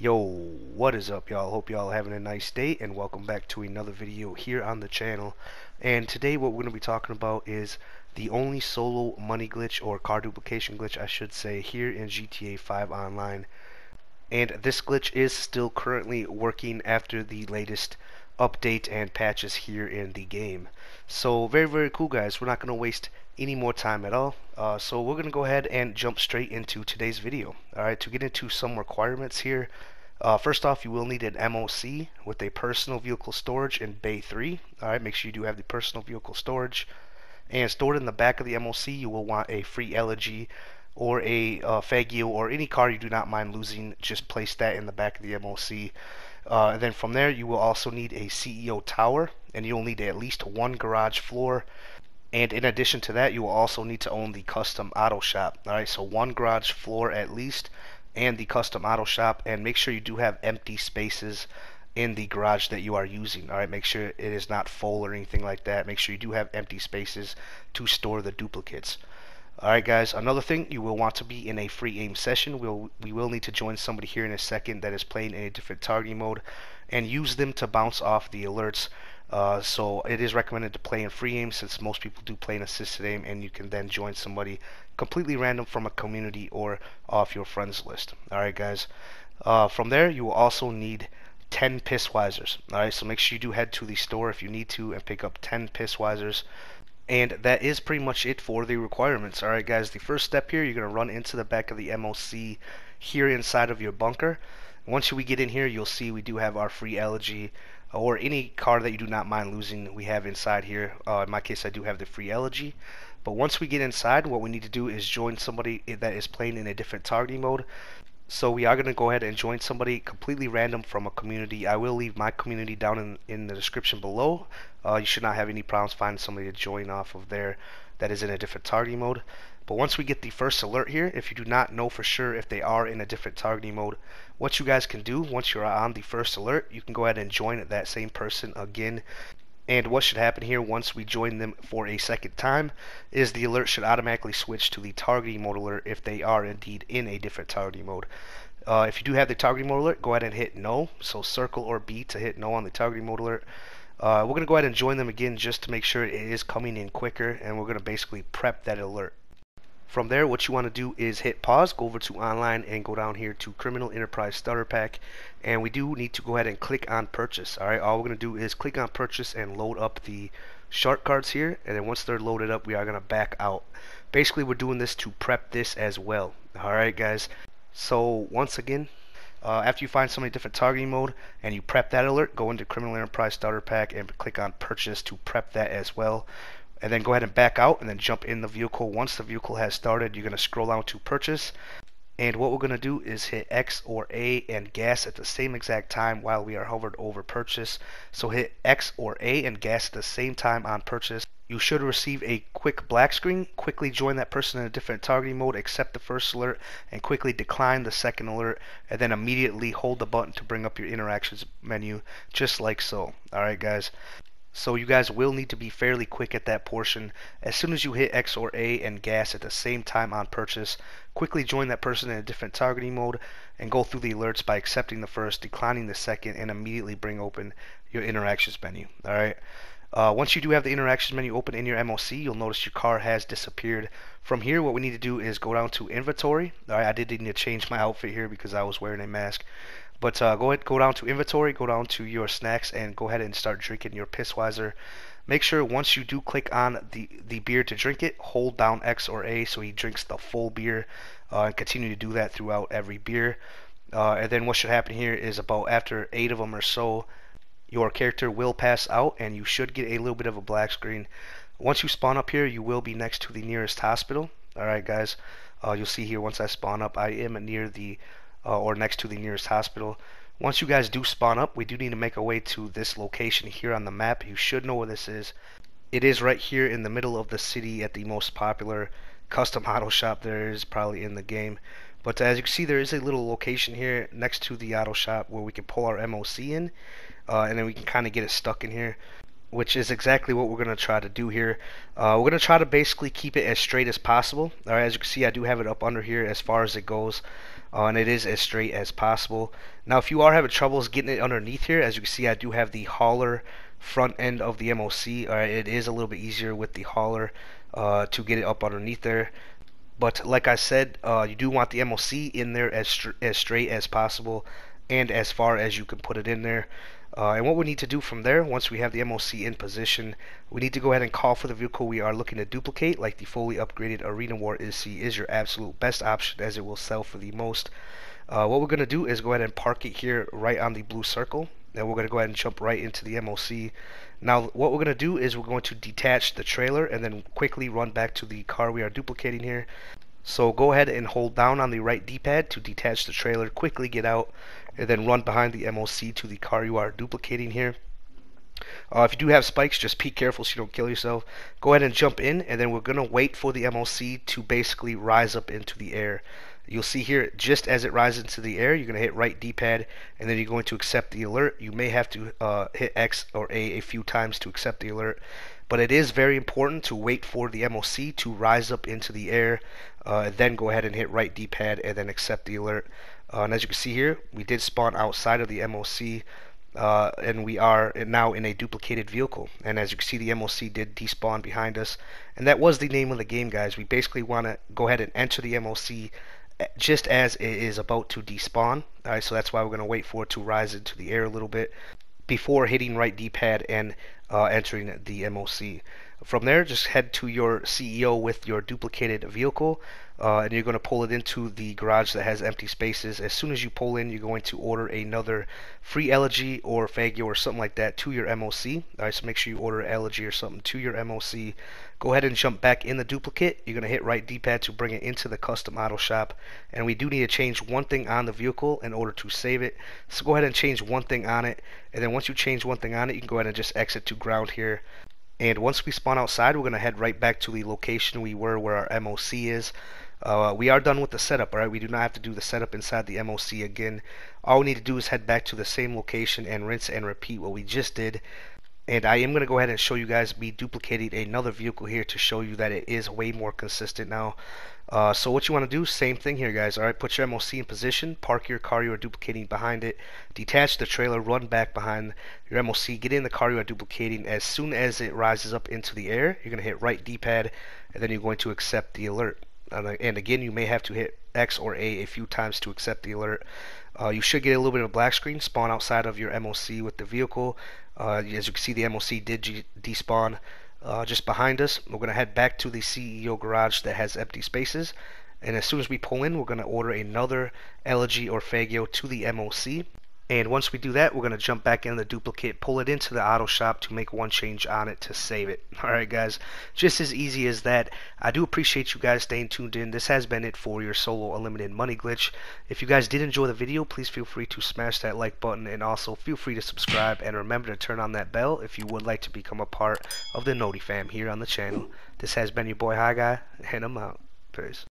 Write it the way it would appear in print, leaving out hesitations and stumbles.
Yo, what is up, y'all? Hope y'all having a nice day, and welcome back to another video here on the channel. And today what we're going to be talking about is the only solo money glitch, or car duplication glitch I should say, here in GTA 5 Online. And this glitch is still currently working after the latest update and patches here in the game. So very cool, guys. We're not going to waste any more time at all. So we're going to go ahead and jump straight into today's video. Alright, to get into some requirements here, first off, you will need an MOC with a personal vehicle storage in Bay 3. Alright, make sure you do have the personal vehicle storage. And stored in the back of the MOC, you will want a free Elegy or a Faggio, or any car you do not mind losing. Just place that in the back of the MOC. And then from there, you will also need a CEO tower, and you'll need at least one garage floor. And in addition to that, you will also need to own the custom auto shop. Alright, so one garage floor at least, and the custom auto shop. And make sure you do have empty spaces in the garage that you are using. Alright, make sure it is not full or anything like that. Make sure you do have empty spaces to store the duplicates. Alright guys, another thing, you will want to be in a free aim session. We will need to join somebody here in a second that is playing in a different targeting mode, and use them to bounce off the alerts. So it is recommended to play in free aim, since most people do play in assisted aim, and you can then join somebody completely random from a community or off your friends list. Alright guys, from there you will also need 10 Pisswisers. Alright, so make sure you do head to the store if you need to and pick up 10 Pisswisers. And that is pretty much it for the requirements. Alright guys, the first step here, you're going to run into the back of the MOC here inside of your bunker. Once we get in here, you'll see we do have our free Elegy, or any car that you do not mind losing, we have inside here. In my case, I do have the free Elegy. But once we get inside, what we need to do is join somebody that is playing in a different targeting mode. So we are going to go ahead and join somebody completely random from a community. I will leave my community down in the description below. You should not have any problems finding somebody to join off of there that is in a different targeting mode. But once we get the first alert here, if you do not know for sure if they are in a different targeting mode, what you guys can do once you're on the first alert, you can go ahead and join that same person again. And what should happen here once we join them for a second time is the alert should automatically switch to the targeting mode alert if they are indeed in a different targeting mode. If you do have the targeting mode alert, go ahead and hit no. So circle or B to hit no on the targeting mode alert. We're going to go ahead and join them again just to make sure it is coming in quicker, and we're going to basically prep that alert. From there, what you want to do is hit pause, go over to online, and go down here to Criminal Enterprise Starter Pack. And we do need to go ahead and click on purchase. Alright, all we're going to do is click on purchase and load up the shark cards here. And then once they're loaded up, we are going to back out. Basically, we're doing this to prep this as well. Alright guys, so once again, after you find somebody different targeting mode and you prep that alert, go into Criminal Enterprise Starter Pack and click on purchase to prep that as well. And then go ahead and back out and then jump in the vehicle. Once the vehicle has started, you're going to scroll down to purchase. And what we're going to do is hit X or A and gas at the same exact time while we are hovered over purchase. So hit X or A and gas at the same time on purchase. You should receive a quick black screen. Quickly join that person in a different targeting mode, accept the first alert, and quickly decline the second alert. And then immediately hold the button to bring up your interactions menu, just like so. Alright guys. So you guys will need to be fairly quick at that portion. As soon as you hit X or A and gas at the same time on purchase, quickly join that person in a different targeting mode and go through the alerts by accepting the first, declining the second, and immediately bring open your interactions menu. Alright. Once you do have the interactions menu open in your MOC, you'll notice your car has disappeared. From here, what we need to do is go down to inventory. Alright, I did need to change my outfit here because I was wearing a mask. But go down to inventory, go down to your snacks, and go ahead and start drinking your Pisswiser. Make sure once you do click on the beer to drink it, hold down X or A so he drinks the full beer, and continue to do that throughout every beer. And then what should happen here is about after 8 of them or so, your character will pass out and you should get a little bit of a black screen. Once you spawn up here, you will be next to the nearest hospital. Alright guys, you'll see here once I spawn up, I am near the or next to the nearest hospital. Once you guys do spawn up, we do need to make our way to this location here on the map. You should know where this is. It is right here in the middle of the city at the most popular custom auto shop there is probably in the game. But as you can see, there is a little location here next to the auto shop where we can pull our MOC in, and then we can kind of get it stuck in here, which is exactly what we're going to try to do here. We're going to try to basically keep it as straight as possible. Alright, as you can see, I do have it up under here as far as it goes. and it is as straight as possible. Now if you are having troubles getting it underneath here, as you can see I do have the hauler front end of the MOC. It is a little bit easier with the hauler to get it up underneath there. But like I said, you do want the MOC in there as straight as possible and as far as you can put it in there. And what we need to do from there, once we have the MOC in position, we need to go ahead and call for the vehicle we are looking to duplicate, like the fully upgraded Arena War SC is your absolute best option as it will sell for the most. What we're going to do is go ahead and park it here right on the blue circle. Then we're going to go ahead and jump right into the MOC. Now what we're going to do is we're going to detach the trailer and then quickly run back to the car we are duplicating here. So go ahead and hold down on the right D-pad to detach the trailer, quickly get out, and then run behind the MOC to the car you are duplicating here. If you do have spikes, just be careful so you don't kill yourself. Go ahead and jump in, and then we're going to wait for the MOC to basically rise up into the air. You'll see here, just as it rises into the air, you're going to hit right D-pad, and then you're going to accept the alert. You may have to hit X or A few times to accept the alert, but it is very important to wait for the MOC to rise up into the air, then go ahead and hit right D-pad and then accept the alert. And as you can see here, we did spawn outside of the MOC, and we are now in a duplicated vehicle. And as you can see, the MOC did despawn behind us, and that was the name of the game, guys. We basically want to go ahead and enter the MOC just as it is about to despawn. Alright, so that's why we're going to wait for it to rise into the air a little bit before hitting right D-pad and entering the MOC. From there, just head to your CEO with your duplicated vehicle, and you're going to pull it into the garage that has empty spaces. As soon as you pull in, you're going to order another free elegy or Fagio or something like that to your MOC. Alright, so make sure you order elegy or something to your MOC. Go ahead and jump back in the duplicate. You're going to hit right D-pad to bring it into the custom auto shop. And we do need to change one thing on the vehicle in order to save it. So go ahead and change one thing on it. And then once you change one thing on it, you can go ahead and just exit to ground here. And once we spawn outside, we're going to head right back to the location we were where our MOC is. We are done with the setup, alright? We do not have to do the setup inside the MOC again. All we need to do is head back to the same location and rinse and repeat what we just did. And I am going to go ahead and show you guys me duplicating another vehicle here to show you that it is way more consistent now. So what you want to do, same thing here, guys. Alright, put your MOC in position, park your car you are duplicating behind it, detach the trailer, run back behind your MOC, get in the car you are duplicating. As soon as it rises up into the air, you're going to hit right D-pad, and then you're going to accept the alert. And again, you may have to hit X or A few times to accept the alert. You should get a little bit of a black screen, spawn outside of your MOC with the vehicle. As you can see, the MOC did despawn just behind us. We're going to head back to the CEO garage that has empty spaces. And as soon as we pull in, we're going to order another elegy or Fagio to the MOC. And once we do that, we're going to jump back in the duplicate, pull it into the auto shop to make one change on it to save it. Alright guys, just as easy as that. I do appreciate you guys staying tuned in. This has been it for your solo unlimited money glitch. If you guys did enjoy the video, please feel free to smash that like button, and also feel free to subscribe, and remember to turn on that bell if you would like to become a part of the Noti fam here on the channel. This has been your boy High Guy, and I'm out. Peace.